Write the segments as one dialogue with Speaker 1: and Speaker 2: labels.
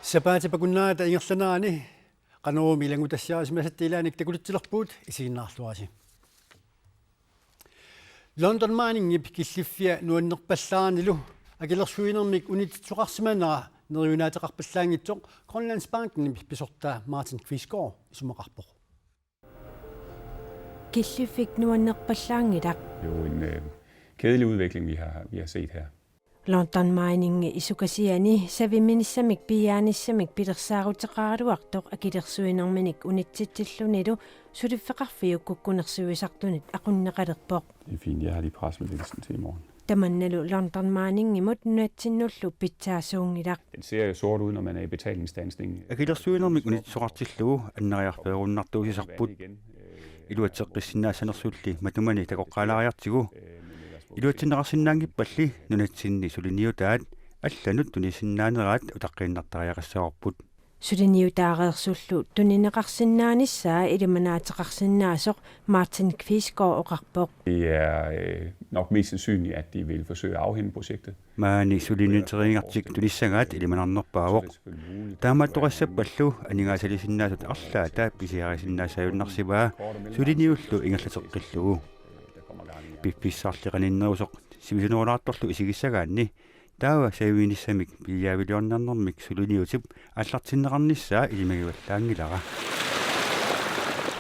Speaker 1: Sapaati pakunnaata ingerlanaani qanuumi ilangutassiarismasattilaanik takulittilerpuut isiginnaarluasi. London Miningip killifia nuannerpallaarnilu akilersuinermik unititsuqarsimanera neriunaataqarpallaangitsoq Grønlands Banken pisortaa Martin Quisgaard isumaqarpoq.
Speaker 2: Killifik nuannerpallaangilaq.
Speaker 3: Det er jo en kedelig udvikling vi har set her.
Speaker 2: London Mining isukasiani saviministamik piaanissamik pilersaaruteqaaruartoq akilersuinerminik unitsitsillunilu suliffeqarfiukkukkunersuisartunit aqunneqalerpoq.
Speaker 3: Det er fint, jeg har lige pressemeddelelsen til i morgen.
Speaker 2: Tamannalu London Mining imut nuatsinullu pitsaasuungilaq.
Speaker 3: Den ser jo sort ud, når man er i betalingsstandsning.
Speaker 4: Akilersuinermik unitsuqartillugu anneriarpeerunnartuusisarput iluatseqqissinnaassanersulli matumani takoqqaalaariartigu iluatsinneqarsinnaangippalli nunatsinni suliniutaat алланут тунисиннаанераат утаққииннартариақассаорпут
Speaker 2: сулиниутаареерсуллу тунинеқарсиннаанissaa илиманаатеқарсиннаасоқ Martin Quisgaard оқарпоқ.
Speaker 3: Det er nok mest sandsynligt, at de vil forsøge at afhænde projektet.
Speaker 4: маани сулиниутерингартик туниссагаат илиманарнерпаавоқ таамааттоқассаппаллу анигаасалисиннаасут арлаа таапписиарисиннаасаюннарсиваа сулиниуллу ингерлатеққиллугу пипписсаарлеқаниннерусоқ симисунуулаарторлу исигиссагаанни таава савиниссамик пиявилиорнарнэрмик сулиниутип аллартиннеқарниссаа илимагиваллаангилара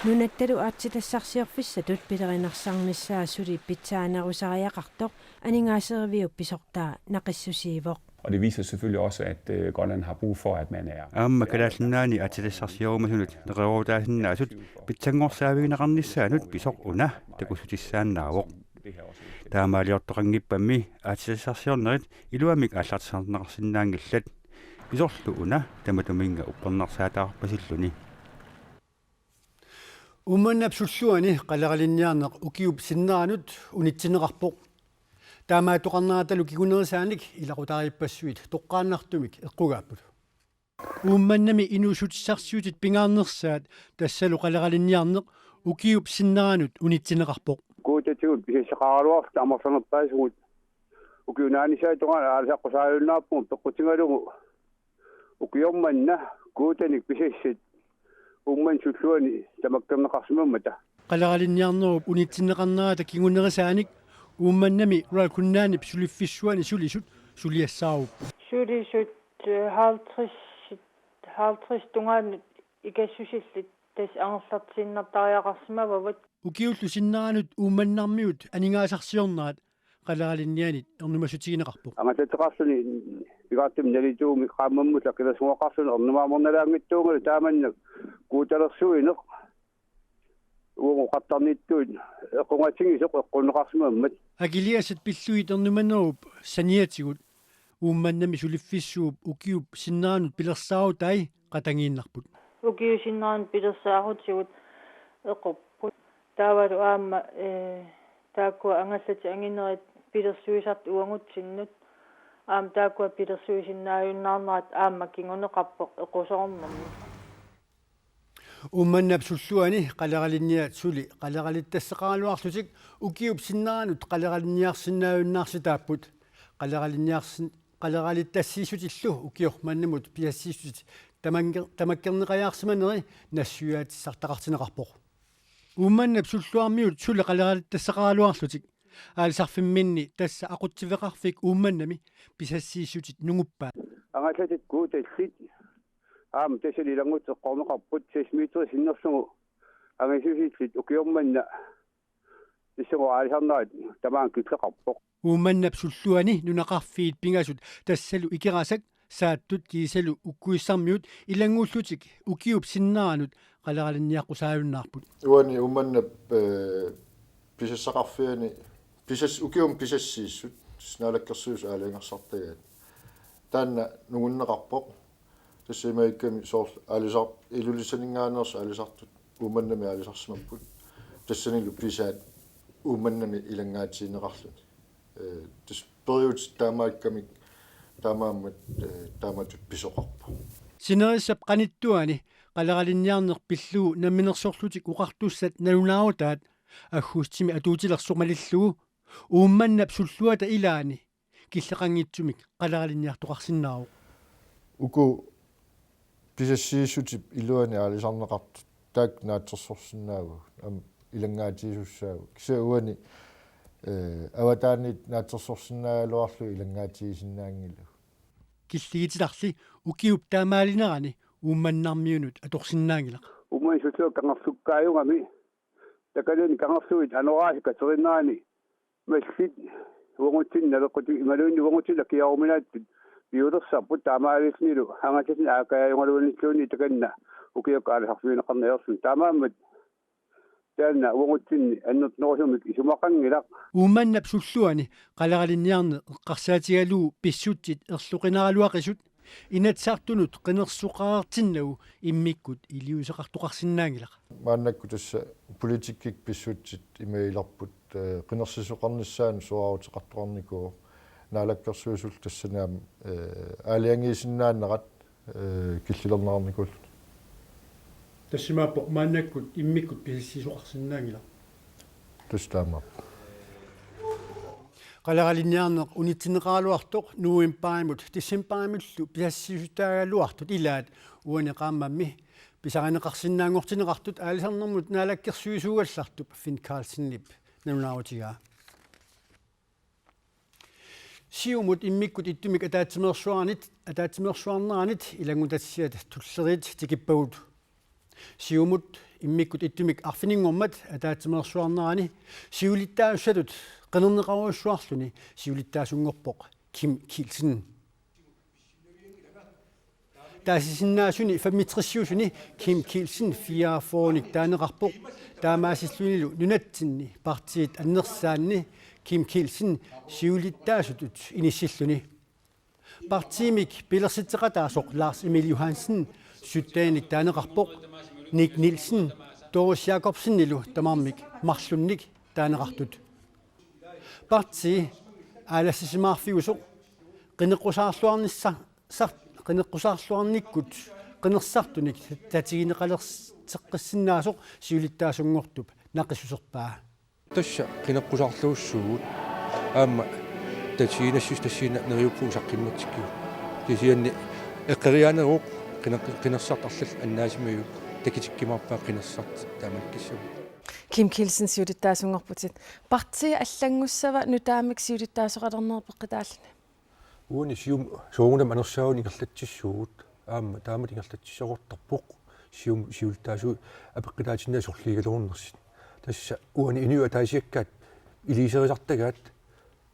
Speaker 2: нунатталу аатсилассарсиорфиссатут пилеринарсарнissaa сули питсаанерусариақартоқ анингаасеривиуп писортаа нақиссусиивоқ.
Speaker 3: Og det viser selvfølgelig også, at Grønland har brug for, at man er...
Speaker 4: Amma kalaallinnaani aatilassarsiorumasulut neqeruutaasinnaasut pitsangorsaavigneqarnissaanut pisoq una takussutissaannaawoq таамаалиортоқангиппамми аатилассарсиорнерит илуамик аллартисарнеқарсиннаангилlat писорлу уна таматуминга уппернарсаатаарпасиллуни
Speaker 1: умманнапсуллуани қалералинниарнеқ укиуп синнаанут унитсинеқарпоқ таамаатоқарнааталу кигунерисааник илақутаариппассуит тоққааннартумик эққугааппут умманнами инусутиссарсиутит пингаарнерсаат тассалу қалералинниарнеқ укиуп синнаанут унитсинеқарпоқ
Speaker 5: куутатигут писиссақааруарт амерланерпаасугут укиунаанисаатоqa аалсаққусааюннааппун пеққутингалугу укиорманна куутаник писиссит умман суллуани тамаккернеқарсимаммата
Speaker 1: қалералинниарнеруп унитсинеқарнаата кигунерисааник умманнами ракуннаани сулиффиссуани сулисут сулиассаару
Speaker 6: сулисут 50 тунгаанут икассусиллит тас ангерлартиннартариақарсимавават
Speaker 1: укиуллу синнаанут умманнармиут анигаасарсиорнаат қалералиннианит ернумасутигинеқарпоқ
Speaker 5: ангататеқарсуни пигааттим налитууми qaammammula qilasuaqarsun ernumaamornalaangittuungala taamannak kuutalерсуинеқ угу qattarnittuut эққунгаатингисоқ эққуннеқарсимаммат
Speaker 1: агилиасат пиллуит ернуманеруп саниатигут уумманнами сулиффиссууп укиуп синнаанут пилерсаару тай қатангииннарпут
Speaker 6: укиу синнаанут пилерсаарутигут эққорпут таавалу аама тааккуа ангаллати ангинерит пилерсуисарт уангутсиннут аама тааккуа пилерсуисиннааюннаарнерат аама кингунеқарпоқ эқусоруммамми
Speaker 1: умманнап суллуани қалералинниат сули қалералиттассеқаралуарлутик укиуп синнаанут қалералинниарсинааюннаарситааппут қалералиттассиисутиллу укиорманнамут пиассиисут тамаккернеқаяарсиманери нассуяатиссартақартинеқарпоқ умманнап суллуармиут сули қалералиттассеқаралуарлутик аалсарфимминни тасса ақутсивеқарфик умманнами писассиисутит нугуппаа
Speaker 5: ангаллатит кууталлит аама тасалилангут эққорнеқарпут 6 метри синнерсугу ангисусиллит укиорманна иссугу аалисарнаат тамаан китлеқарпоқ
Speaker 1: умманнап суллуани нунақарфиит пингасут тассалу икерасак сааттут кисалу уккуиссармиут илангууллутик укиуп синнаанут қалералинниаққусааюннаарпут
Speaker 7: уани умманнап писассақарфиани писас укиум писассииссут снаалаккерсуус аалиангерсартагаат таанна нугуннеқарпоқ тассимаикками соор алисар илулиссанингаанерс алисартут умманнами алисарсимаппут тассанилу писаат умманнами илангаатсинеқарлут тас период таамаиккамик таамааммат тааматут писоқарпу
Speaker 1: синериссап қаниттуани қалералинниарнеқ пиллуу намминерсорлутик уқартуссат налунаарутаат аггуустими атуутилерсумалиллугу уумманнап суллуата илаани киллеқангитсумик қаларалинниартоқарсиннаару
Speaker 7: уку писассииссутип илуани аалисарнеқарту таак наатсерсорсинаагу ам илангаатиисуссаагу кисауани аватаанит наатсерсорсинаагалуарлу илангаатиисиннаангилу
Speaker 1: киллигитиларли укиуп таамаалинерани уумманнармиунут аторсиннаангилақ
Speaker 5: умман сутсоо кангарлуккааюнгами такалуни кангарлуит анораasi катериннаани маллит угутсинналеққути ималуинни угутсила киаруминааттут биулерсарпут таамаалиснилу хангатисин аакаяюнгалууниллууни таканна укиоккаалисарфиинеқарниерсун таамааммат таанна угутсинни аннертнерусумик исумақангилақ
Speaker 1: уумманнап суллуани қаларалинниарне эққарсаатигалуу писсутсит ерлуқинаралуақисут инатсаартунут қинерсуқаартиннагу иммиккут илиусеқартоқарсиннаангилақ
Speaker 7: мааннакку тасса политиккик писсутсит имаиларпут қинерсисоқарниссаан суаавутеқартоқарникуу наалаккерсуусул тассанаам аалиангиисиннааннерат киллилернеқарникуул
Speaker 1: тассимааппо мааннаккут иммиккут писсисоқарсиннаангилақ
Speaker 7: тустаама
Speaker 1: қаларалинниарнеқ унитсинеқаалуартоқ нуимпаимут тиссимпаамиллу пиассисутаагалуартут илаат уанеқааммамми писаринеқарсиннаангортинеқартут аалисарнэрмут наалаккерсуисуугаллартуп фин карлсеннип нунааутигаа сиумут иммиккут иттумик атаатсимерсуарнеранит илагутассиат туллерит тикиппагут сиумут иммиккут иттумик арфинингормат атаатсимерсуарнерани сиулиттаассатут qenerneqaruussuarluni siulittaasuнгорпоq Kim Kielsen таасисиннаасуни фаммитриссиусуни Kim Kielsen фиаафооник таанеқарпоq таамаасиллуниlu нунатсинни партиит аннерсаанни Kim Kielsen siulittaasutut иниссиллуни партиимик пилерситсеқатаасоқ Lars Emil Johansen суттааник таанеқарпоq Nick Nielsen Doris Jacobsen-нилу тамармик марлунник таанеқартут парти алассисимаарфигусоқ qeneqqusаарluarnikкут qenersartunik татигинеқалертеққиссиннаасоқ сиулиттаасунгортуп нақиссусерпаа
Speaker 8: тасса qeneqqusarluussugut аама татигинассус тассина нериуппуу саққимматсиккиу тисианни эққерианеруq qenersartarlал аннаасимагу такитиккимарпаа qenersart таамаккиссагу
Speaker 9: Kim Kielsen siulittaasungorputit parti аллангуссава нутаамик сиулиттаасоқалернерпеққитааллани
Speaker 8: уни сиум соогунам анерсаауни ингерлатсиссуугут аама таамат ингерлатсисоқортарпоқ сиум сиулиттаасу апеққитаатиннаа сорлигалуурнерсит тасса уани иниуа таасиаккаат илисерисартагаат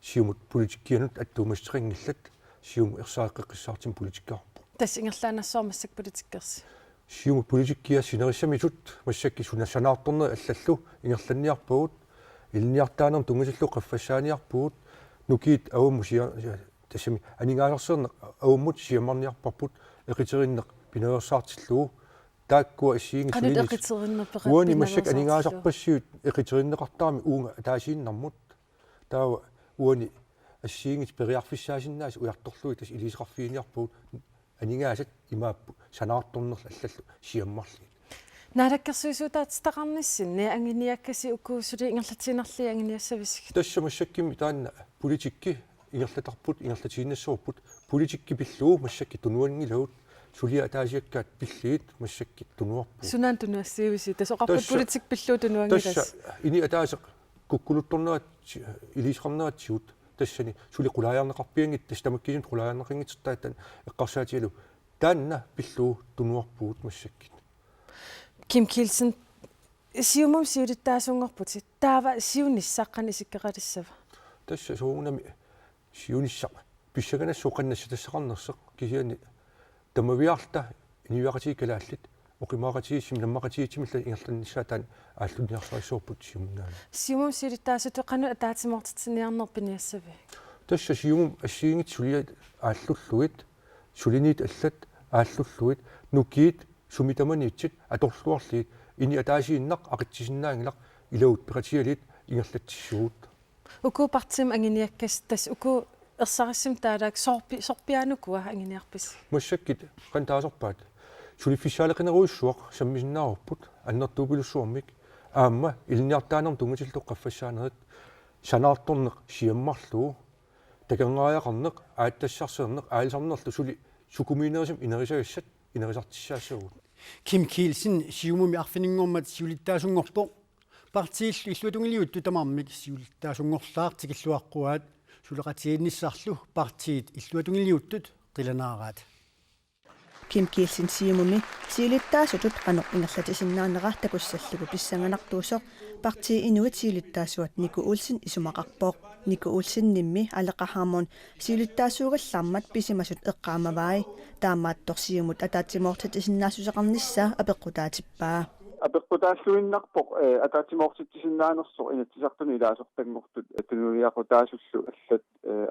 Speaker 8: сиумут политиккианут аттуумассеқингиллат сиум ерсааққиққиссаартин политиккаарпо
Speaker 9: тас ингерлаанассоормассак политиккерси
Speaker 8: сиумут политиккиа синерissamisut массакки сунассанаарторне аллаллу ингерланниарпагут илниартаанерм тунгасаллу қаффассааниарпагут нукиит аууммусиа тассами анингаалерсерне аууммут сиамарниарпарпут эқитериннеқ пинеерсаартиллуу тааккуа иссиинги
Speaker 9: сулинис
Speaker 8: уани массак анингаасарпассиут эқитериннеқартаами уунга таасииннармут таава уани ассиингит периарфиссаасиннаас уярторлуи тас илисеқарфииниарпагут анингаасат имааппу санаарторнерла аллаллу сиаммарли
Speaker 9: наалаккерсуисуутаатстақарниссинни ангиниаккаси укуусули ингерлатинерли ангиниассависик
Speaker 8: тасса массаккими таанна политикки ингерлатарпут ингерлатииннассуурпут политикки пиллуу массакки тунуангилагут сулиа таасиаккаат пиллиит массакки тунуарпу
Speaker 9: сунаан тунуассиивиси тасоқарпут политик пиллуу тунуангилас
Speaker 8: тасса ини атаасеқ куккулуттарнерат илисеқарнератсиут тассани сули qulaajarneqarpiangit tastamаккисин qulaajarneqinngitsertaatan эққарсаатигалу таанна пиллуу тунуарпуут массаккит
Speaker 9: Kim Kielsen сиумум сиулиттаасунгорпути таава сиуниссаққани сиккеқалиссава
Speaker 8: тасса соогунами сиунissaq писсаганассуоқаннасса тассақарнерсеқ кисиани тамавиарта иниуақатикалааллит оқимаақатииссим наммақатиитсимилла ингерланниссаатаан ааллунниарсуассуурпут сиумнгаана
Speaker 9: сиумум сиулиттаасуту қану атаатимортитсиниарнерпиниассави
Speaker 8: тасса сиумум ассиингит сулиа ааллуллуит сулиниит аллат ааллуллуит нукиит сумитаманиитсит аторлуарлиит ини атаасииннақ ақитсисиннаангилақ илауут пеқатиалит ингерлатсиссуут
Speaker 9: уку партим ангиниаккас тас уку ерсариссим таалаак сорпианукуа ангиниарпис
Speaker 8: массаккит қантаасорпаат сулиффиссаалеқинеруиссуақ саммисиннааруппут аннертуупилуссуармик аама илниартаанерм тунгутиллуққаффассаанерит санаартторнеқ сиаммарлуу такангааяқарнеқ ааттассарсернеқ аалисарнерлу сули сукумиинерисим инерисагассат инерисартиссаассагут
Speaker 1: Kim Kielsen siumumi arfininngormat siulittaasuнгорпо партииллу иллуатунгилиут тутамармик siulittaasuнгорлаартикиллуаққуаат сулеқатиинниссарлу партиит иллуатунгилиуттут қиланаараат
Speaker 10: Kim Kielsen siumumi siulittaasutut qanoq ingerlatisиннаанера такуссаллугу писсанганартуусоq partii inuit siulittaasuat Nico Olsen isumaqarpoq Nico Olsen nimmi aleqaharmun siulittaasuugallarmat pisimasut eqqaamavai taammaattorsiumut ataatsimortatisinnaassuseqarnissa apeqqutaatippaa
Speaker 5: апеккутааллуиннарпоқ атаатимоортиттисиннааnerсо инатсисартуни илаасортангортут атунуиақутаасуллу аллат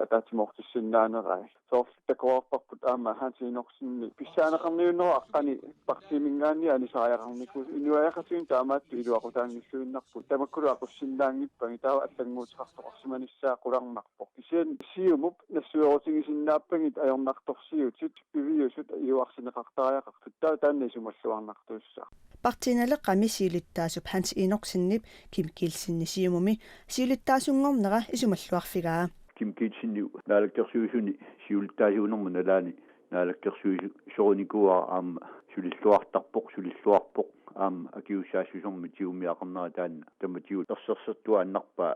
Speaker 5: атаатимоортиссиннаанераа соофтакоорпарпут аама хаатиинорсинни писсаанеқарниуннера аққани партимингаанни алисааяқарнику инуаяқатуин таамаатту илуақутаангиллуиннарпут тамаккулу ақуссиннаангиппаги таава аллангуутеқартоқарсиманиссаа қуларнарпоқ кисиан сиумуп нассуерутигисиннааппагит аёрнарторсиутит пивиусут иуарсинеқартариақартут таа тааннисумаллуарнартуссаа
Speaker 10: Partiinaleqqami siulittaasup Hans Inorksinnip Kim Kielsenni siumumi siulittaasuнгорнера исумаллуарфигаа
Speaker 5: Kim Kielsenni naalakkersuusuni siulittaasuunermu nalaani naalakkersuusu sorunikua aama sulilluarpoq aama akiussaasussormi tiumiaqarnera taanna tamatiu tersersertuaannarpaa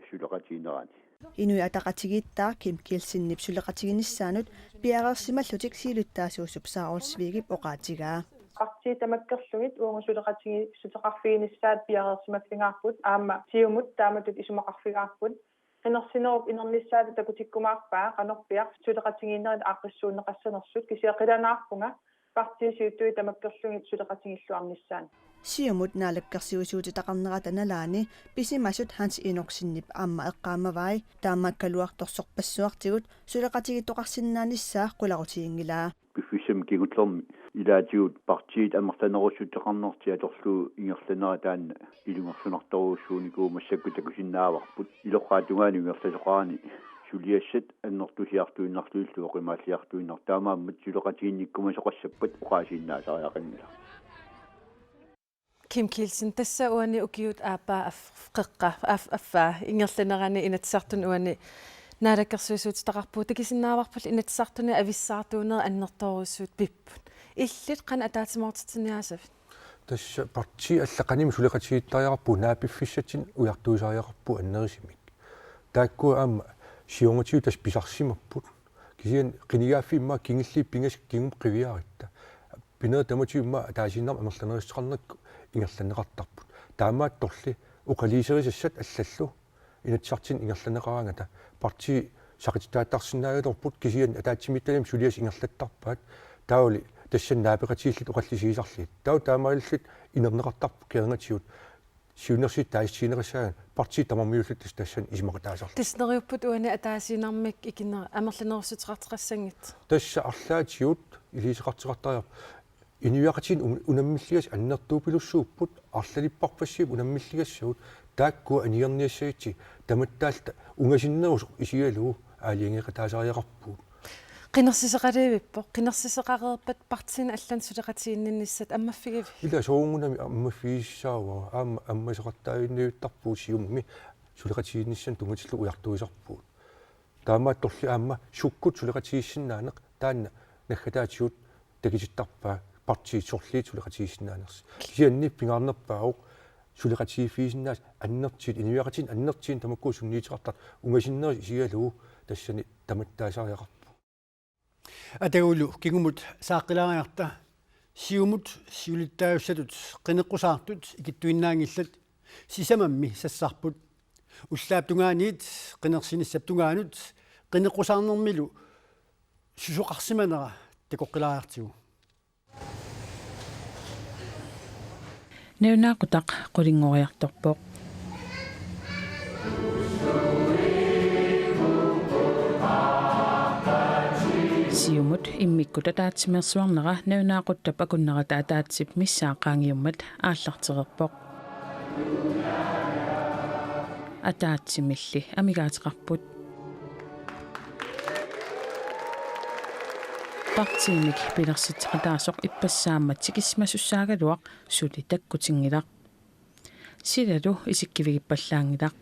Speaker 5: suleqatiineraani
Speaker 10: Inui ataqatigittaa Kim Kielsennip suleqatiginissaanut piareersimallutik siulittaasuusup saarullsviigip oqaatigaa
Speaker 6: Partii tamakkerlugit uungussuleqatigi suteqarfiinissaat piareersimaffingаарput aama tiumut taamatut isumaqarfigaarput qinnersinerup inernissaat takutikkumaarpaa qanorpiaq suleqatigiinnerit aaqqissuunneqassanersut kisiaqilanaarpunga partisiuttui tamakkerlugit suleqatigilluarnissaan
Speaker 10: siumut naalakkersiusuutitaqarnerata nalaani pisimasut Hans Inorksinnip aamma eqqaamavai taammakkaluartorsorpassuartigut suleqatigittoqarsinnaanissa qularutiingilaa
Speaker 5: pifisam kigutlermi ilaatiut partiit ammertanerussutteqarnerti atorlu ingerlanera taanna ilungersunartoruussuunikuu massakkutakusinnaavarput iloqqaatungaani ingerlasoqaani suliassat annertusiartuinnarluillu oqimaалliartuinnar taamaammat suleqatiinnikkumasoqassappat oqaasiinnaasariaqannila
Speaker 9: Kim Kielsen tassa uani ukiut aapa afqeqqa affaa ingerlanerani inatsartun uani naalakkersuisuutitaqarpuu takisinnaavарпул inatsartuni avissaartuuner annertoruussuut pipput illit qan ataatimortitiniaasavit
Speaker 8: тасса парти аллақаними сулеқатигиттариарпу наапиффиссатин уяртуисариақарпу аннерисимик таакку аама сиунгатиу тас писарсимаппут кисиан қинигаффимма кингилли пингас кингум қивиаритта пинер таматиумма таасиннар амерланериссеқарнакку ингерланеқартарпут таамаат торли уқалисерисассат аллаллу инатсартин ингерланеқараангата парти сақититааттарсинаагалорпут кисиан атаатсимитталим сулиас ингерлаттарпаат таули тассан наапеқатииллит оқаллисигисарлит тау таамааллит инернеқартарпу кернгатиут сиунерсит таиссинерисаа парти тамамиуллит тассан исмақатаасарл
Speaker 9: тиснериуппут уани атаасинармик икинер амерланерусутеқартеқассангит
Speaker 8: тасса арлаатиут илисеқартеқартариар инуиақатин унаммиллигас аннертуупилуссууппут арлалиппарпассип унаммиллигассагут таакку аниерниассагити таматтаалта унгасиннерус исигалуу аалиангеқатаасариақарпуут
Speaker 9: qinnersisaqaliivippo qinnersisaqareerpat partsin allan suleqatiinninnissat ammaffigив
Speaker 8: ила соонгунами аммаффигиссаава аама аммасеқартаавинниуттарпуу сиумми сулеқатиинниссан тунгатиллу уяртуисарпуут таамаат торли аама суккут сулеқатииссиннаанеқ таанна наггатаатиут такиситтарпаа парти сорлиит сулеқатииссиннаанерс кисианни пингаарнерпаауқ сулеқатииффиисиннаас аннертиит инуиақатин аннертиин тамаккуу сунниитеқартар унгасиннери сигалуу тассани таматтаасариақар
Speaker 1: атагулу кигумут сааққилаариарта сиумут сиулиттааюссатут қинеққусаартут икиттуиннаангиллат сисамамми сассарпут уллааптунгааниит қинерсиниссаптунгаанут қинеққусаарнэрмилу сусоқарсиманера такоққилаариартигу
Speaker 11: неунаақутақ қулингориарторпоқ сиумут иммиккута таатсимерсуарнера неунаақуттап акуннерата атаатсип миссаақаангиуммат ааллартерерпоқ атаатсимилли амигаатеқарпут партиимик пилерситеқатаасоқ иппассааммат тикисмасуссаагалуақ сули таккутингилақ силалу исиккивигиппаллаангилақ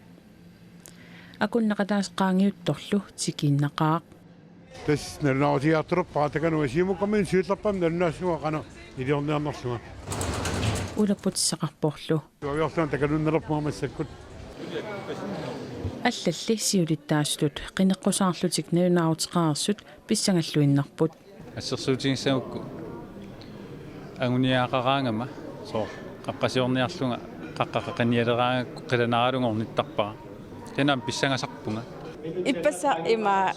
Speaker 11: акуннақатаасқаангиутторлу тикииннақаақ
Speaker 12: тас нернаутиартэрпаа такану симуккамин сиилларпам нернаасуа қана илиорниарнерлуга
Speaker 11: улаппутиссақарпорлу
Speaker 12: туавиарлуан такануннерпуамассаккут
Speaker 11: аллалли сиулиттаасулут қинеққусаарлутик наюнаутеқарсут писсангаллуиннарпут
Speaker 13: ассерсуутигиссагукку агуниаақараангама соо қаққасиорниарлунга қаққақаниалераангакку қиланаралунгорниттарпара тенам писсангасарпунга
Speaker 14: иппаса има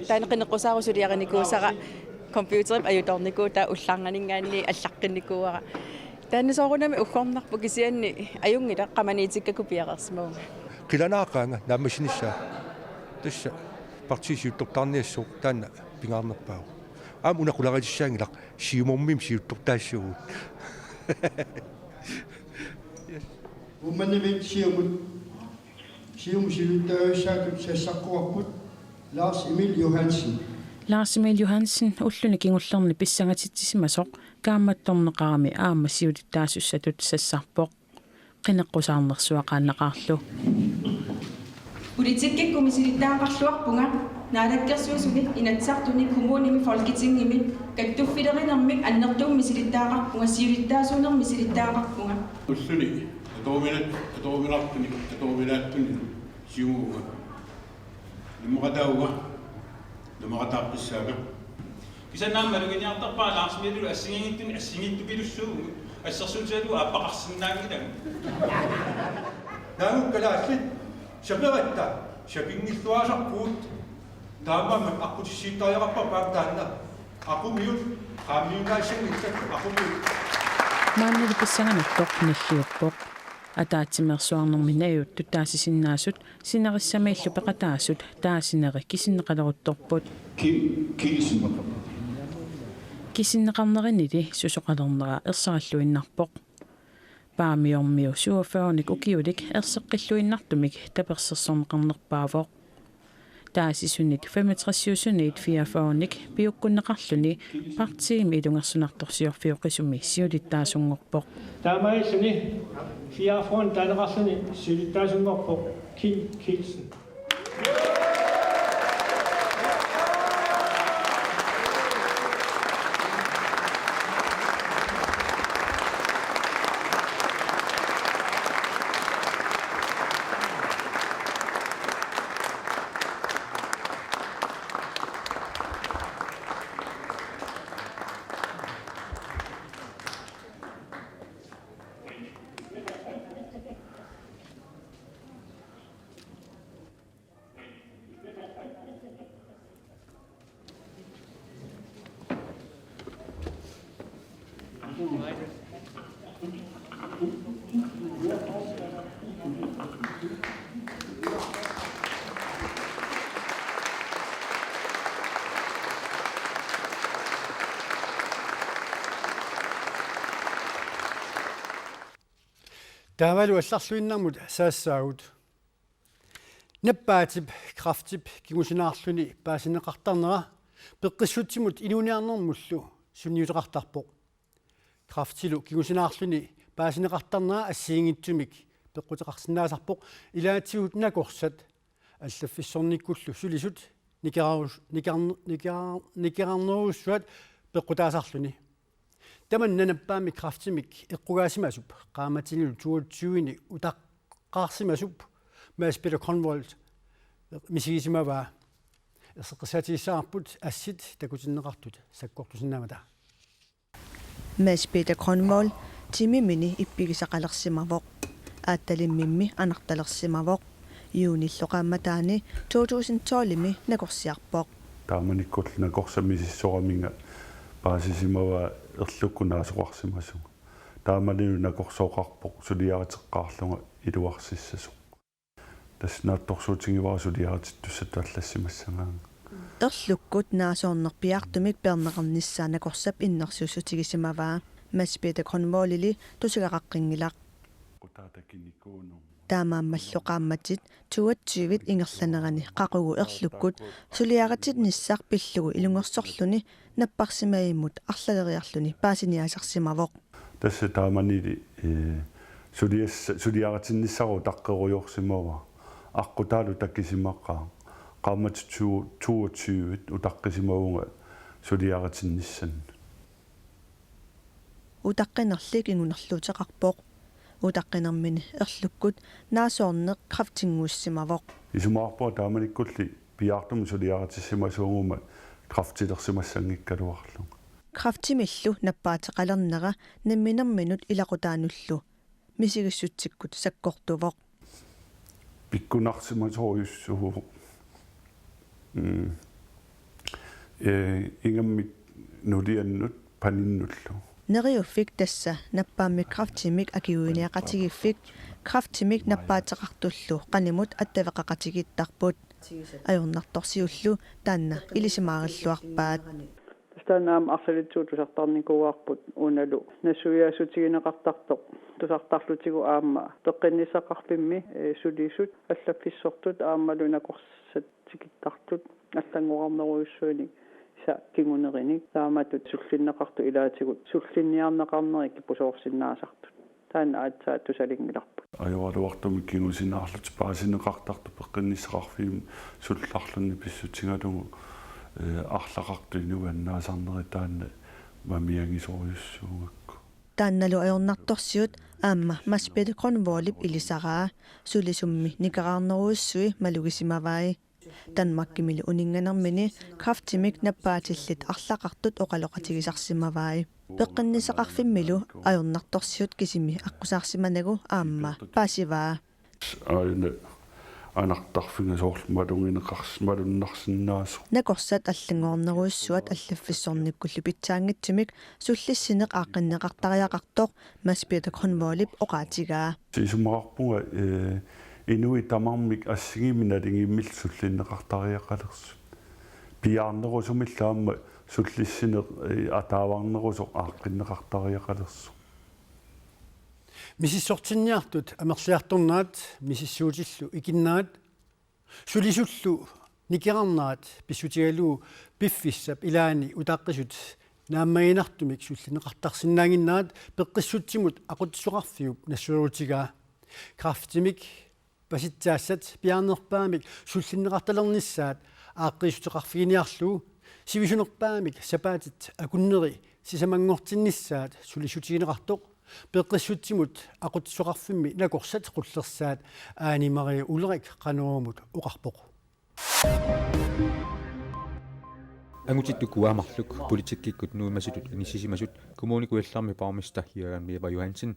Speaker 14: таанеқинеққусаарусулиариникуусара компьютерим аюторникуу таа уллаарнганингаани аллаққинникууара таанисоорунами уггорнарпу кисианни аюнгила қаманиитиккаку пиақарсимауга
Speaker 8: qilanaaqaanga naammassinissa tassa partisiuttortarniassuu taanna pingaarnerpaagu aam unaqularissaangilaq siumormim siuttortaassugut
Speaker 15: ummanivit siumusiluttaayussaakut sassaqquarput Lars Emil Johansen
Speaker 11: уллуни кингуллерни писсангатитсимасоқ каамматторнеқарами аама сиулиттаасуссатут сассарпоқ qinеққусаарнерсуақааннеқарлу
Speaker 16: Politikkikkumisilittaaqarluarpunga naalakkersuusuni inatsartuni kommunimi folketingimi kattuffilernermik annertuummisilittaaqarpunga siulittaasuunermisilittaaqarpunga
Speaker 12: ussuni atoominartuni siumuuga lumaqataaqpissaaga
Speaker 13: кисаннааммалугиниартарпаа лаарсмиалу ассигингиттуни ассерсуутиалу ааппақарсинаангилага
Speaker 8: наангуккалаалли шаператта шапингиллуасарпуут таамаамак аққутиссииттариақарпа паактаанна ақумиут qaammiungaassangittак ақумиут
Speaker 11: мааннили писсаганаттоқ наллиуппоқ атаатсимерсуарнэрминаюут тутаасисиннаасут синериссамаиллу пеқатаасут таасинери кисиннеқалерутторпут кисиннеқарнеринили сусоқалернера ерсараллуиннарпоқ паамиормиу суафаоник укиулик ерсеққиллуиннартумик таперсерсорнеқарнерпаавоқ таасисуник 65-сунит 44-ник пиуккуннеқарлуни партиими илунгерсунарторсиорфиоқисуми сиулиттаасунгорпоқ
Speaker 17: таамаисуни 44 танеқарлуни сиулиттаасунгорпоқ Kim Kielsen
Speaker 1: таавалу алларлуиннармут саассаагут наппаатип крафтип кигусинаарлуни паасинеқартарнера пеққиссутсимут илуниарнэрмуллу сунниутеқартарпоқ крафтилу кигусинаарлуни паасинеқартарнера ассиингитсумик пеққутеқарсинаасарпоқ илаатсигут накорсат аллаффиссорниккуллу сулисут никеарнеруссуат пеққутаасарлуни таманна наппаами крафтимик эққугаасимасуп qaamatinulu 22-ини утаққарсимасуп Mads-Peter Convold мисигисимаваа эсеққисаатиссаарпут ассит такутиннеқартут саккортусиннаамата
Speaker 10: Mads-Peter Convold тимимини иппигисақалерсимавоқ аатталиммимми анарталерсимавоқ юуниллоқааматаани 2012-ми накорсиарпоқ
Speaker 18: тааманиккул накорсамисиссораминга паасисимава ерлуккунаасоқарсимасуга таамалиу накорсооқарпоқ сулиаритеққарлунга илуарсиссасоқ тасснаатторсуутингивара сулиарититтуссату аллассимассагаанга
Speaker 10: терлуккут наасоорнерпиартумик пернеқарниссаа накорсап иннерсуусутигисимаваа Mads-Peter Convoldили тусигақаққингилақ таамааммаллоқаамматит 22-вит ингерланерани қақугу ерлуккут сулиаратит ниссаар пиллугу илунгерсорлуни наппарсимаиммут арлалериарлуни паасиниасарсимавоқ
Speaker 18: тасса тааманили Suliaratinnissaru taqqerujorsimava. Aqqutaalu takkisimaqqaa. Qaammat 22 utaqqisimaunga suliaratinnissan.
Speaker 10: Utaqqinarlik ingunerluuteqarpoq. Utaqqinarmini erlukkut naasoorneq kraftinguussimavoq.
Speaker 18: Isumaarpua taamanikkulli piartum suliaratissimasuunguma kraftilersimassangikkaluarlu.
Speaker 10: Kraftimillu nappaataqalernera namminerminut ilaqutaanullu. Misigissuttikkut sakkortuvoq.
Speaker 18: Pikkunarsimasoorjussuhu. Ingammik nuliannut paninnullu.
Speaker 10: Neriuffik tassa nappaammi kraftimik akiuiniaqatigiffik kraftimik nappaataqartullu qanimut attaveqaqatigittarput ajornartorsiullu taanna ilisimaaralluarpaat
Speaker 6: Stannaam arsalitsuu tusartarnikuarput unalu nasuyaasutigineqartartoq tusartarlutigu aamma peqqinnisaqarpimmi sulisut allaffissortut aammalu nakorsat tikittartut аллангорамнеруйуссууник са кигунериник тааматут суллиннеқарту илаатигут суллинниарнеқарнерик пусоорсиннаасартут таана аатсаат тусалингиларпут
Speaker 18: ajorluartumik kingusinaarlut paasineqartartu peqqinnisseqarfiim sullарлунни писсутингалугу арлақарту инуаннаасарнери таанна мамиангисориуссуугакку
Speaker 10: таанналу ajornartorsiut аама маспели конволип илисараа сулисумми никараарнеруйуссуи малугисимаваи Danmarkimili uninganarmini kraftimik nappaatилlit арлақартут оқалоқатигисарсимаваи пеққиннисақарфиммилу ajornartorsiut кисими аққусаарсиманагу аама паасиваа
Speaker 18: анартарфингасоорлмалунгинеқарсмалуннарсинаасо
Speaker 10: накорсат аллангоорнеруйуссуат аллаффиссорниккуллу питсаангитсимик суллиссинеқ ааққиннеқартариақартоқ маспита конволип оқаатигаа
Speaker 18: сисумаарпунга инуи тамармик ассигиминалингиммил суллиннеқартариақалерсу пиаарнерусумиллаама суллиссинеқ атааварнерусо ааққиннеқартариақалерсу
Speaker 1: мисиссортинниартут амерлиарторнаат мисиссуутиллу икиннаат сулисуллу никерарнаат писсутигалуу пиффиссап илаани утааққисут нааммагинартумик суллинеқартарсинаангиннаат пеққиссутсимут ақутсоқарфиуп нассуурутигаа крафтимик паситсаассат пиаарнерпаамик суллиннеқарталернissaат ааққисутеқарфигиниарлуу сивисунерпаамик сапаатит акуннери сисамангортиннissaат сулисутигинеқартоқ пеққиссутсимут ақутсоқарфимми накорсат қуллерсаат аанимари улерик қануумут оқарпоқ
Speaker 19: ангутиттукуаамарлук политиккиккут нуимасутут инисисимасут коммуникуилларми пармиста хиаган миева Johansen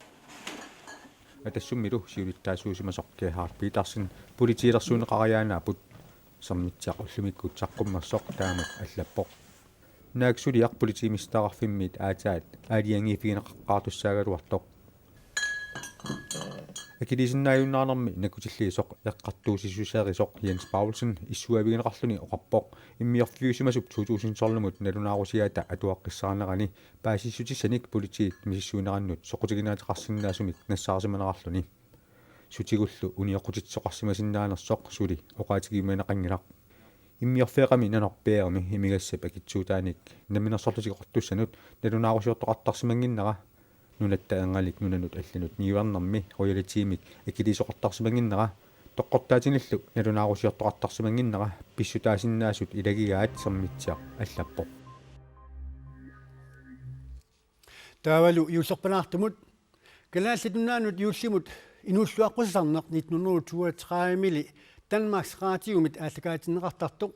Speaker 19: атассуммилу сиулиттаасуусимасоқкиахаар питарсин политиилерсуунеқариаанаапут саммитсиақуллумиккут саққуммерсоқ таамат аллаппоқ нааксулиақ политимистаарфиммит аатаат аалиангифигинеққартуссаагалуартоқ акилисиннааюннаарнэрми накутиллиисоқ эққартуусиссусаарисоқ Jens Paulsen иссуавигинеқарлуни оқарпоқ иммиорфиусимасуп 2000-сорлумут налунаарусиаата атуаққиссаарнерани паасиссутиссаник политиит мисиссуунераннут соқутигинаатеқарсинаасумик нассаарсиманерарлуни сутигуллу униоқутитсоқарсимасиннаанерсоқ сули оқаатигиманеқангилақ иммиорфеқами нанорпиарми имигассапа китсуутааник наминерсорлутиқортуссанут налунаарусиортоқартарсимангиннера нунаттаангалик нунанут алланут ниуарнэрми роялитимик акилисоқартарсимангиннера тоққортаатиниллу налунаарусиортоқартарсимангиннера писсутаасиннаасут илагигаат саммитсиақ аллаппоқ
Speaker 1: таавалу юуллерпанаартумут галааллитуннаанут юуллимут инууллуаққусарнеқ 1932 Danmarks Radioumit ааллакаатиннеқартартоқ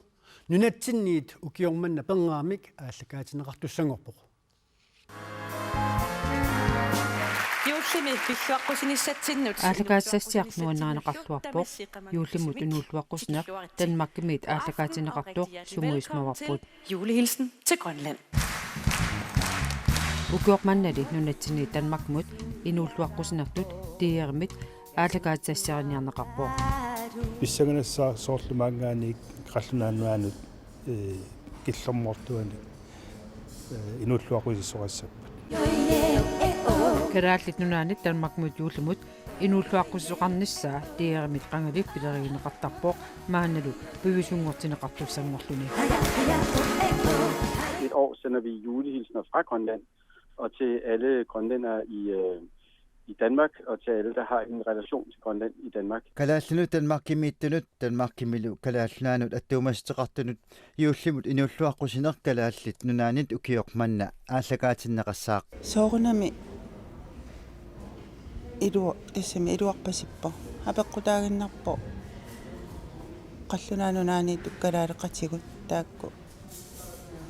Speaker 1: нунатсинниит укиорманна пенгаамик ааллакаатиннеқартуссангорпоқ
Speaker 20: юуллими пиллуаққусиниссатсиннут
Speaker 11: ааллакаассассиарнуаннаанеқартуарпоқ юуллимут унууллуаққуснеқ Danmarkимит ааллакаатиннеқартоқ сумуисмаварпут
Speaker 20: julehilsen til Grønland
Speaker 11: укиорманнали нунатсинни Danmarkмут инууллуаққусинартут тиеримит ааллакаатсассиарниарнеқарпоқ
Speaker 12: писсаганассаа соорлумаангааник қаллунааннуанут киллэрмортуани инууллуаққусиссорассаппат
Speaker 11: карааллит нунаанит Danmarkмут юуллимут инууллуаққуссоқарниссаа тиеримит қангалик пилеригинеқартарпоқ маанналу пивисунгортинеқартуссангорлуни
Speaker 21: Et år sender vi julehilsner fra Grønland og til alle grønlændere i Danmark og til alle, der har en relation til Grønland i Danmark.
Speaker 22: Kalaallanut Danmarkimiittunut Danmarkimilu kalaallanut attuumasteqartunut yuullimut inuulluaqqusiner kalaallit nunaanit ukioqmanna aallakaatinneqassaaq
Speaker 23: soorunami ilu tassami iluarpasippo apeqqutaaginnarpo qallunaanunaanik tukkalaaleqatigut taakku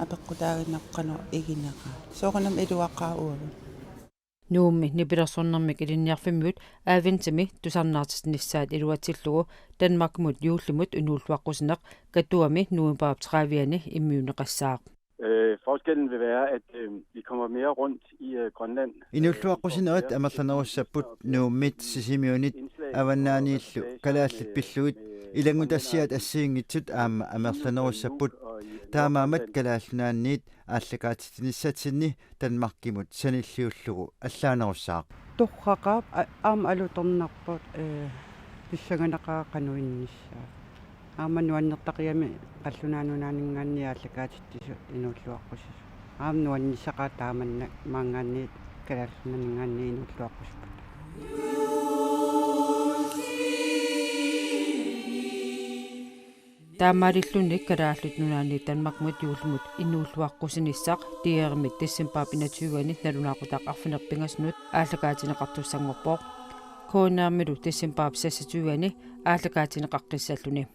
Speaker 23: apeqqutaaginnaqqanu igineqa soorunam iluaqqaauagut
Speaker 11: nuummi nipilersornermik ilinniarfimmiut aavintimi tusarnaartisnissaat iluatillugu Danmarkmut juullimut unuulluaqqusineq katuami nuumpaap 30 immiuneqassaaq.
Speaker 21: Forskellen vil være, at vi kommer mere rundt i Grønland.
Speaker 22: Inulluaqqusinerat amerlanerussaput nuummit sisimiunit avannaaniillu kalaallit pilluit ilangutassiat assiingitsut aama amerlanerussaput taamaamat kalaallunaanniit ааллакаатитинissatsinni Danmarkimut sanilliullugu allaanerussaaq
Speaker 24: torraqaap aam alutornarput pissanganaqaaqanuinnissaa aamanuannertaqiami qallunaanunaaningaanni ааллакаатиттису инууллуаққусис аам нуаннissaqaa taamanna maangaanniit kalaallunaningaanni инууллуаққуспут
Speaker 11: таамаалиллунник калааллут нунаани Danmarkmut юулмут инууллуаққусиниссаақ тиеремик тассимпаап инатсугани налунаақутаақ арфинерпингаснут ааллакаатинеқартуссангорпоо коонаармилу тассимпаап сассатугани ааллакаатинеқаққиссаллуни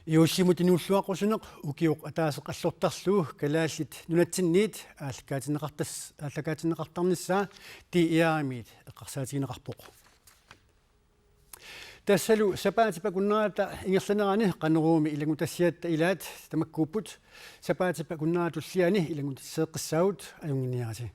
Speaker 1: Юусимут инууллуаққусинеқ укиоқ атаасеқаллортарлуу калааллит нунатсинниит ааллакаатинеқартарнissaa ти иарамиит эққарсаатигинеқарпоқ тассалу сапаатипа куннаата ингерланерани қанеруumi илагутассиатта илаат тамаккууппут сапаатипа куннаатуллиани илагутассеэққиссаагут аюнгиниараси